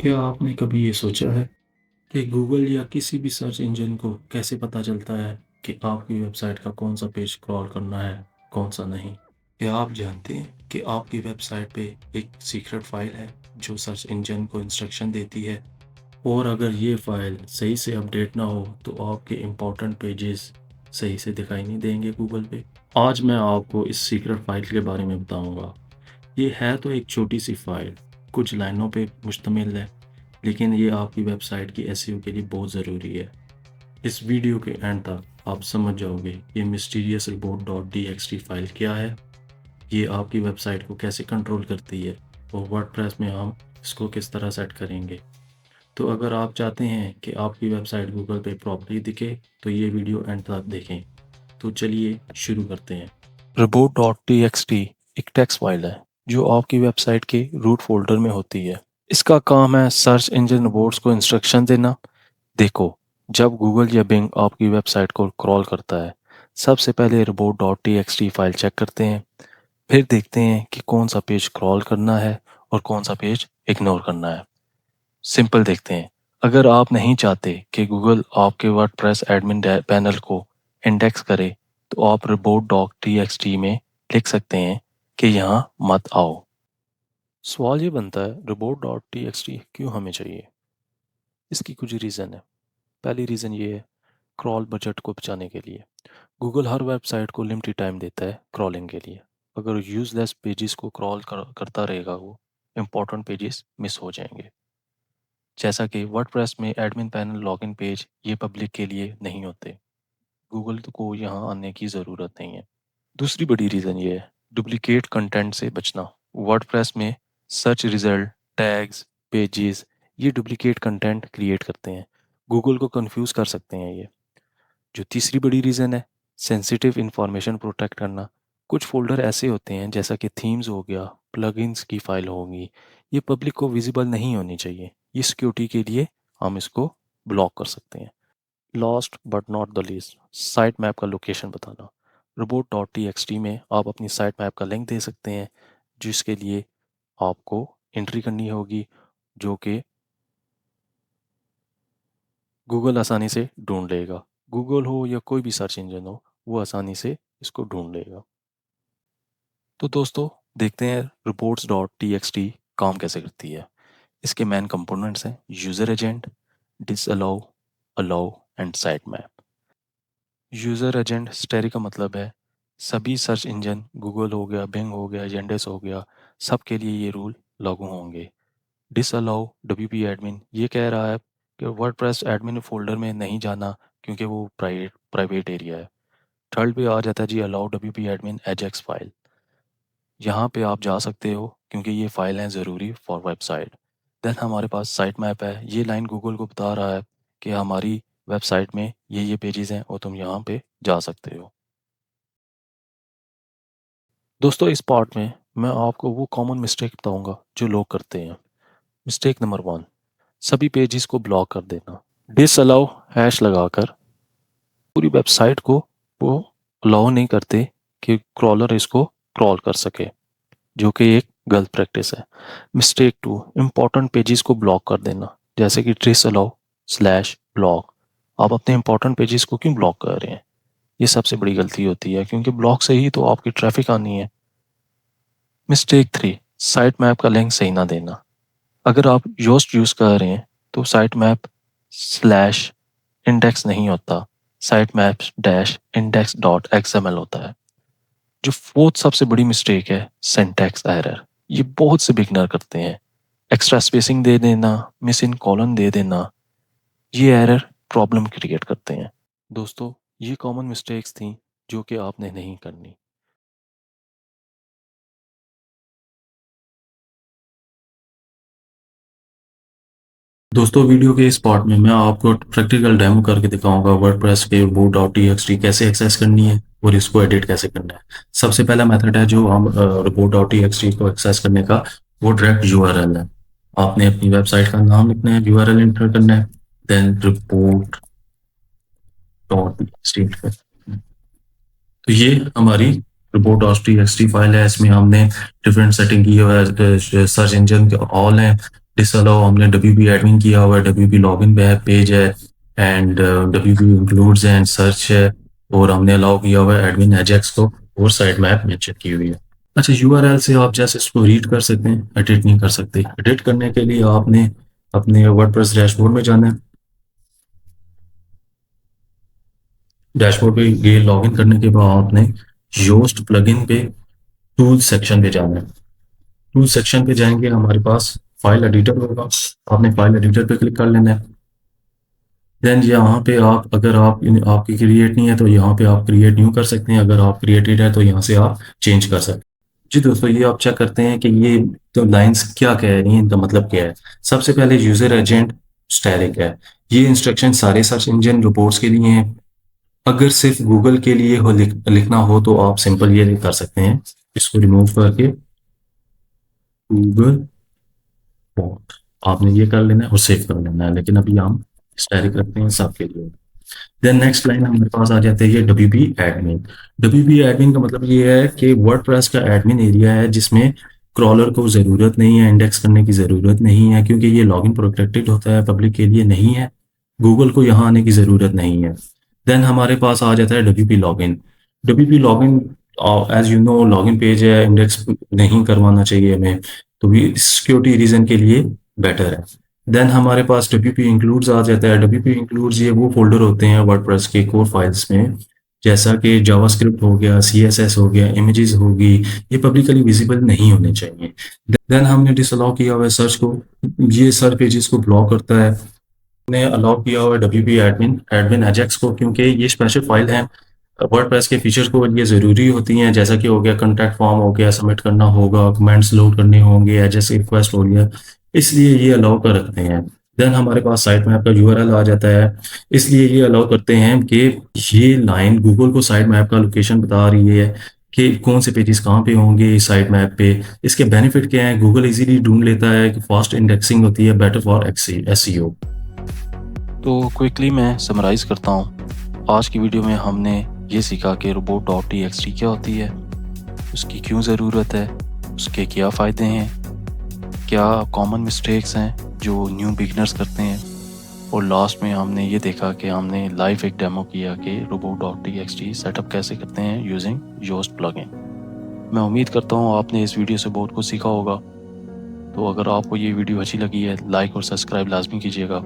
क्या आपने कभी ये सोचा है कि गूगल या किसी भी सर्च इंजन को कैसे पता चलता है कि आपकी वेबसाइट का कौन सा पेज क्रॉल करना है, कौन सा नहीं? क्या आप जानते हैं कि आपकी वेबसाइट पे एक सीक्रेट फाइल है जो सर्च इंजन को इंस्ट्रक्शन देती है, और अगर ये फाइल सही से अपडेट ना हो तो आपके इम्पोर्टेंट पेजेस सही से दिखाई नहीं देंगे गूगल पे। आज मैं आपको इस सीक्रेट फाइल के बारे में बताऊंगा। ये है तो एक छोटी सी फाइल, कुछ लाइनों पे मुश्तमिल है, लेकिन ये आपकी वेबसाइट की एसईओ के लिए बहुत ज़रूरी है। इस वीडियो के एंड तक आप समझ जाओगे ये mysterious report dot T X T file क्या है, ये आपकी वेबसाइट को कैसे कंट्रोल करती है, और वर्डप्रेस में हम इसको किस तरह सेट करेंगे। तो अगर आप चाहते हैं कि आपकी वेबसाइट गूगल पे प्रॉपर्ली दिखे तो ये वीडियो एंड तक देखें। तो चलिए शुरू करते हैं। report.txt एक टेक्स्ट फाइल है जो आपकी वेबसाइट के रूट फोल्डर में होती है। इसका काम है सर्च इंजन रिपोर्ट्स को इंस्ट्रक्शन देना। देखो, जब गूगल या बिंग आपकी वेबसाइट को क्रॉल करता है, सबसे पहले report.txt फाइल चेक करते हैं। फिर देखते हैं कि कौन सा पेज क्रॉल करना है और कौन सा पेज इग्नोर करना है। सिंपल देखते हैं। अगर आप नहीं चाहते कि गूगल आपके वर्डप्रेस एडमिन पैनल को इंडेक्स करे, तो आप report.txt में लिख सकते हैं कि यहाँ मत आओ। सवाल ये बनता है, report.txt क्यों हमें चाहिए? इसकी कुछ रीज़न है। पहली रीज़न ये है, क्रॉल बजट को बचाने के लिए। गूगल हर वेबसाइट को लिमिटेड टाइम देता है क्रॉलिंग के लिए। अगर यूजलेस पेजेस को करता रहेगा, वो इंपॉर्टेंट पेजेस मिस हो जाएंगे। जैसा कि वर्डप्रेस में एडमिन पैनल लॉगिन पेज ये पब्लिक के लिए नहीं होते। गूगल को यहाँ आने की ज़रूरत नहीं है। दूसरी बड़ी रीज़न ये है, डुप्लीकेट कंटेंट से बचना। वर्डप्रेस में सर्च रिजल्ट, टैग्स, पेजेस ये डुप्लीकेट कंटेंट क्रिएट करते हैं। गूगल को कंफ्यूज कर सकते हैं ये। जो तीसरी बड़ी रीज़न है, सेंसिटिव इंफॉर्मेशन प्रोटेक्ट करना। कुछ फोल्डर ऐसे होते हैं, जैसा कि थीम्स हो गया, प्लगइन्स की फाइल होगी, ये पब्लिक को विजिबल नहीं होनी चाहिए। ये सिक्योरिटी के लिए हम इसको ब्लॉक कर सकते हैं। Last but not the least, site map का लोकेशन बताना। report.txt में आप अपनी साइट मैप का लिंक दे सकते हैं, जिसके लिए आपको एंट्री करनी होगी, जो कि गूगल आसानी से ढूंढ लेगा। गूगल हो या कोई भी सर्च इंजन हो, वो आसानी से इसको ढूंढ लेगा। तो दोस्तों, देखते हैं reports.txt काम कैसे करती है। इसके मेन कंपोनेंट्स हैं user agent, disallow, allow and site map. User agent स्टेरी का मतलब है सभी सर्च इंजन, गूगल हो गया, बिंग हो गया, येंडेस हो गया, सब के लिए ये रूल लागू होंगे। डिसअलाउ डब्ल्यूपी एडमिन ये कह रहा है कि वर्डप्रेस एडमिन फोल्डर में नहीं जाना, क्योंकि वो प्राइवेट एरिया है। थर्ड पे आ जाता है जी allow WP admin ajax file. यहाँ पे आप जा सकते हो क्योंकि ये फाइल है ज़रूरी फॉर वेबसाइट। देन हमारे पास साइट मैप है। ये लाइन गूगल को बता रहा है कि हमारी वेबसाइट में ये पेजेस हैं और तुम यहाँ पे जा सकते हो। दोस्तों, इस पार्ट में मैं आपको वो कॉमन मिस्टेक बताऊंगा जो लोग करते हैं। मिस्टेक नंबर 1, सभी पेजेस को ब्लॉक कर देना। डिसअलाउ हैश लगाकर पूरी वेबसाइट को वो अलाउ नहीं करते कि क्रॉलर इसको क्रॉल कर सके, जो कि एक गलत प्रैक्टिस है। मिस्टेक 2, इम्पॉर्टेंट पेजेस को ब्लॉक कर देना, जैसे कि डिसअलाउ स्लैश ब्लॉक। आप अपने इम्पॉर्टेंट पेजेस को क्यों ब्लॉक कर रहे हैं? ये सबसे बड़ी गलती होती है, क्योंकि ब्लॉक से ही तो आपकी ट्रैफिक आनी है। मिस्टेक 3, साइट मैप का लिंक सही ना देना। अगर आप योस्ट यूज़ कर रहे हैं तो साइट मैप स्लैश इंडेक्स नहीं होता, site map dash index dot XML होता है। जो फोर्थ सबसे बड़ी मिस्टेक है, सिंटैक्स एरर। ये बहुत से बिगनर करते हैं। एक्स्ट्रा स्पेसिंग दे देना, मिस इन कॉलन दे देना, ये एरर प्रॉब्लम क्रिएट करते हैं। दोस्तों, ये कॉमन मिस्टेक्स थी जो कि आपने नहीं करनी। दोस्तों, वीडियो के इस पार्ट में मैं आपको प्रैक्टिकल डेमो करके दिखाऊंगा वर्डप्रेस के board dot T X T कैसे एक्सेस करनी है और इसको एडिट कैसे करना है। सबसे पहला मेथड है जो हम report dot T X T को एक्सेस करने का, वो डायरेक्ट यूआरएल है। आपने अपनी वेबसाइट का नाम लिखना है, यूआरएल इंटर करना है, then report dot T X T. तो ये हमारी report dot T X T file है। इसमें हमने डिफरेंट सेटिंग की हुई है, सर्च इंजन ऑल है, डिसअलाउ हमने WP एडमिन किया हुआ है, WP लॉगिन पेज है and WP includes and search है, और हमने अलाउ किया हुआ है एडमिन एजेक्स को, और साइट मैप मेंशन की हुई है। अच्छा, URL से आप जैसे इसको रीड कर सकते हैं, एडिट नहीं कर सकते। एडिट करने के लिए आपने अपने वर्डप्रेस डैशबोर्ड में जाना है। डैशबोर्ड पे ये लॉगिन करने के बाद आपने योस्ट प्लगइन पे टूल सेक्शन पे जाना है। टूल सेक्शन पे जाएंगे, हमारे पास फाइल एडिटर होगा, आपने फाइल एडिटर पे क्लिक कर लेना है। देन यहाँ पे आप, अगर आप आपकी क्रिएट नहीं है तो यहाँ पे आप क्रिएट न्यू कर सकते हैं, अगर आप क्रिएटेड है तो यहाँ से आप चेंज कर सकते हैं। जी दोस्तों, ये आप चेक करते हैं कि ये तो लाइंस क्या कह रही हैं, इनका मतलब क्या है। सबसे पहले यूजर एजेंट स्टैटिक है। ये इंस्ट्रक्शन सारे सर्च इंजन रिपोर्ट्स के लिए हैं। अगर सिर्फ गूगल के लिए हो लिखना हो तो आप सिंपल ये कर सकते हैं, इसको रिमूव करके गूगल बॉट आपने ये कर लेना है और सेव कर लेना है, लेकिन अभी हम स्टैटिक रखते हैं सबके लिए। देन नेक्स्ट लाइन हमारे पास आ जाती है ये WP एडमिन। WP एडमिन का मतलब ये है कि वर्डप्रेस का एडमिन एरिया है जिसमें क्रॉलर को ज़रूरत नहीं है, इंडेक्स करने की ज़रूरत नहीं है, क्योंकि ये लॉगिन प्रोटेक्टेड होता है, पब्लिक के लिए नहीं है। गूगल को यहाँ आने की ज़रूरत नहीं है। देन हमारे पास आ जाता है WP login. WP login as you know login page है, इंडेक्स नहीं करवाना चाहिए हमें, तो भी सिक्योरिटी रीज़न के लिए बेटर है। देन हमारे पास WP इंक्लूड्स आ जाता है। WP इंक्लूड्स ये वो फोल्डर होते हैं वर्डप्रेस के कोर फाइल्स में, जैसा कि जावास्क्रिप्ट हो गया, CSS हो गया, इमेजेस होगी, ये पब्लिकली विजिबल नहीं होने चाहिए। देन हमने डिसअलाउ किया हुआ है सर्च को, ये सर्च पेजेस को ब्लॉक करता है। हमने अलाउ किया हुआ है WP एडमिन एजेक्स को, क्योंकि ये स्पेशल फाइल है, वर्डप्रेस के फीचर्स को ये ज़रूरी होती हैं, जैसा कि हो गया कॉन्टैक्ट फॉर्म हो गया, सबमिट करना होगा, कमेंट्स लोड करने होंगे, एजेस रिक्वेस्ट हो गया, इसलिए ये अलाउ कर रखते हैं। देन हमारे पास साइट मैप का URL आ जाता है, इसलिए ये अलाउ करते हैं कि ये लाइन गूगल को साइट मैप का लोकेशन बता रही है कि कौन से पेजेस कहाँ पे होंगे इस साइट मैप पे। इसके बेनिफिट क्या है, गूगल इजीली ढूंढ लेता है कि फास्ट इंडेक्सिंग होती है, बेटर फॉर SEO। तो क्विकली मैं समराइज़ करता हूँ। आज की वीडियो में हमने ये सीखा कि robot.txt क्या होती है, उसकी क्यों ज़रूरत है, उसके क्या फ़ायदे हैं, क्या कॉमन मिस्टेक्स हैं जो न्यू बिगनर्स करते हैं, और लास्ट में हमने ये देखा कि हमने लाइव एक डेमो किया कि robot.txt सेटअप कैसे करते हैं यूजिंग योस्ट प्लगइन। मैं उम्मीद करता हूँ आपने इस वीडियो से बहुत कुछ सीखा होगा। तो अगर आपको ये वीडियो अच्छी लगी है, लाइक और सब्सक्राइब लाजमी कीजिएगा।